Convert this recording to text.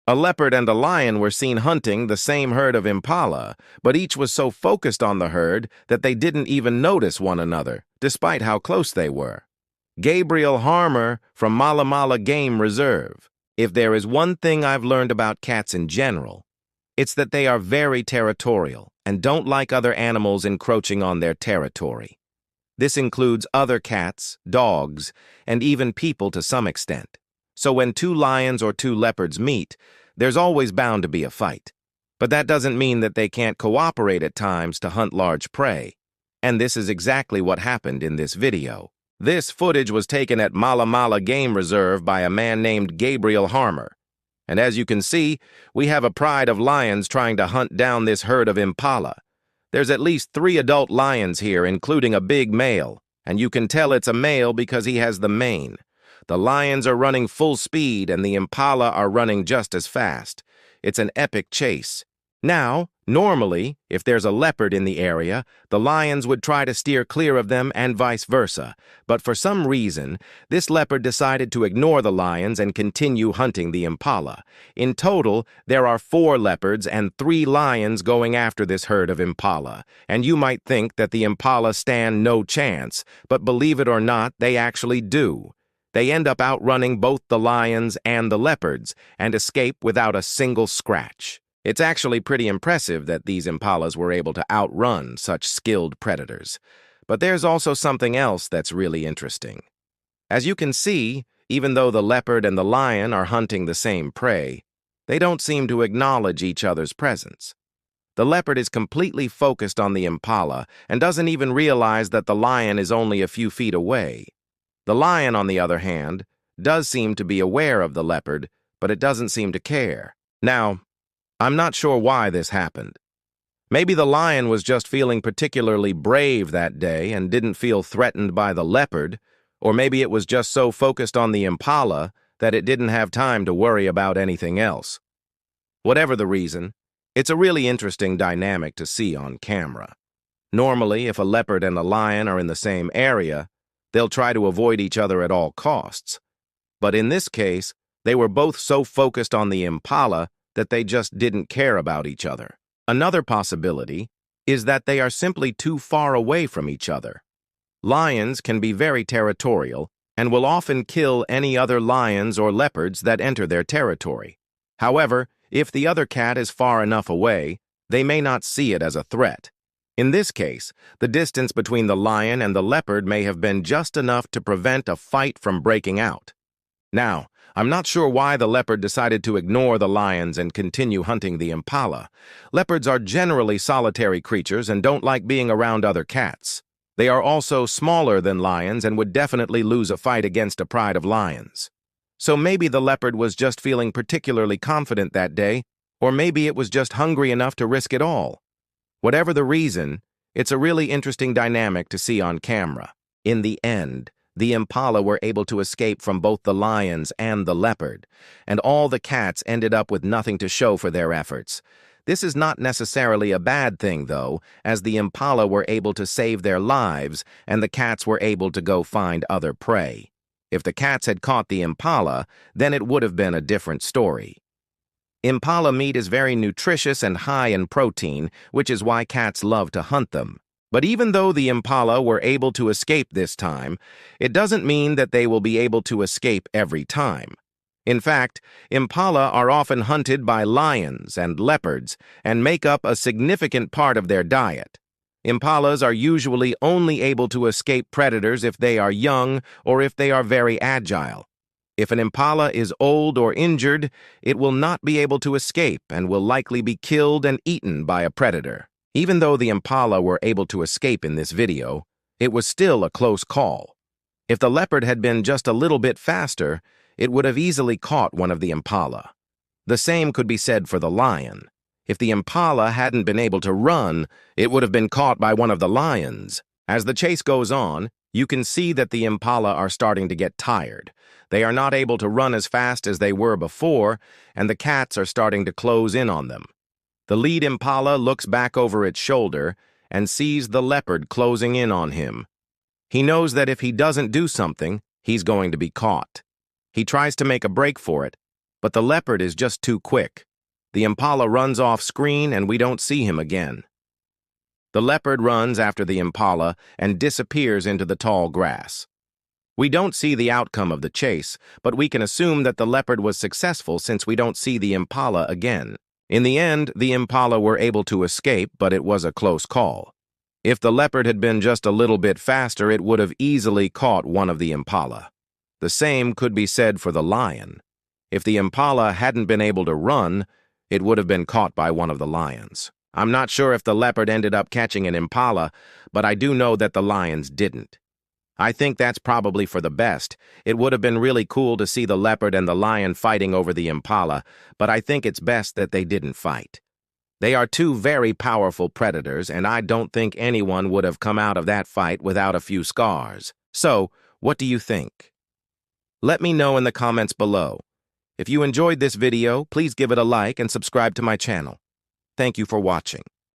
A leopard and a lion were seen hunting the same herd of impala, but each was so focused on the herd that they didn't even notice one another, despite how close they were. Gabriel Harmer from MalaMala Game Reserve. If there is one thing I've learned about cats in general, it's that they are very territorial and don't like other animals encroaching on their territory. This includes other cats, dogs, and even people to some extent. So when two lions or two leopards meet, there's always bound to be a fight. But that doesn't mean that they can't cooperate at times to hunt large prey. And this is exactly what happened in this video. This footage was taken at MalaMala Game Reserve by a man named Gabriel Harmer. And as you can see, we have a pride of lions trying to hunt down this herd of impala. There's at least 3 adult lions here, including a big male, and you can tell it's a male because he has the mane. The lions are running full speed and the impala are running just as fast. It's an epic chase. Now, normally, if there's a leopard in the area, the lions would try to steer clear of them and vice versa. But for some reason, this leopard decided to ignore the lions and continue hunting the impala. In total, there are 4 leopards and 3 lions going after this herd of impala. And you might think that the impala stand no chance, but believe it or not, they actually do. They end up outrunning both the lions and the leopards and escape without a single scratch. It's actually pretty impressive that these impalas were able to outrun such skilled predators. But there's also something else that's really interesting. As you can see, even though the leopard and the lion are hunting the same prey, they don't seem to acknowledge each other's presence. The leopard is completely focused on the impala and doesn't even realize that the lion is only a few feet away. The lion, on the other hand, does seem to be aware of the leopard, but it doesn't seem to care. Now, I'm not sure why this happened. Maybe the lion was just feeling particularly brave that day and didn't feel threatened by the leopard, or maybe it was just so focused on the impala that it didn't have time to worry about anything else. Whatever the reason, it's a really interesting dynamic to see on camera. Normally, if a leopard and a lion are in the same area, they'll try to avoid each other at all costs. But in this case, they were both so focused on the impala that they just didn't care about each other. Another possibility is that they are simply too far away from each other. Lions can be very territorial and will often kill any other lions or leopards that enter their territory. However, if the other cat is far enough away, they may not see it as a threat. In this case, the distance between the lion and the leopard may have been just enough to prevent a fight from breaking out. Now, I'm not sure why the leopard decided to ignore the lions and continue hunting the impala. Leopards are generally solitary creatures and don't like being around other cats. They are also smaller than lions and would definitely lose a fight against a pride of lions. So maybe the leopard was just feeling particularly confident that day, or maybe it was just hungry enough to risk it all. Whatever the reason, it's a really interesting dynamic to see on camera. In the end, the impala were able to escape from both the lions and the leopard, and all the cats ended up with nothing to show for their efforts. This is not necessarily a bad thing, though, as the impala were able to save their lives and the cats were able to go find other prey. If the cats had caught the impala, then it would have been a different story. Impala meat is very nutritious and high in protein, which is why cats love to hunt them. But even though the impala were able to escape this time, it doesn't mean that they will be able to escape every time. In fact, impala are often hunted by lions and leopards and make up a significant part of their diet. Impalas are usually only able to escape predators if they are young or if they are very agile. If an impala is old or injured, it will not be able to escape and will likely be killed and eaten by a predator. Even though the impala were able to escape in this video, it was still a close call. If the leopard had been just a little bit faster, it would have easily caught one of the impala. The same could be said for the lion. If the impala hadn't been able to run, it would have been caught by one of the lions. As the chase goes on, you can see that the impala are starting to get tired. They are not able to run as fast as they were before, and the cats are starting to close in on them. The lead impala looks back over its shoulder and sees the leopard closing in on him. He knows that if he doesn't do something, he's going to be caught. He tries to make a break for it, But the leopard is just too quick. The impala runs off screen and we don't see him again. The leopard runs after the impala and disappears into the tall grass. We don't see the outcome of the chase, but we can assume that the leopard was successful since we don't see the impala again. In the end, the impala were able to escape, but it was a close call. If the leopard had been just a little bit faster, it would have easily caught one of the impala. The same could be said for the lion. If the impala hadn't been able to run, it would have been caught by one of the lions. I'm not sure if the leopard ended up catching an impala, but I do know that the lions didn't. I think that's probably for the best. It would have been really cool to see the leopard and the lion fighting over the impala, but I think it's best that they didn't fight. They are two very powerful predators, and I don't think anyone would have come out of that fight without a few scars. So, what do you think? Let me know in the comments below. If you enjoyed this video, please give it a like and subscribe to my channel. Thank you for watching.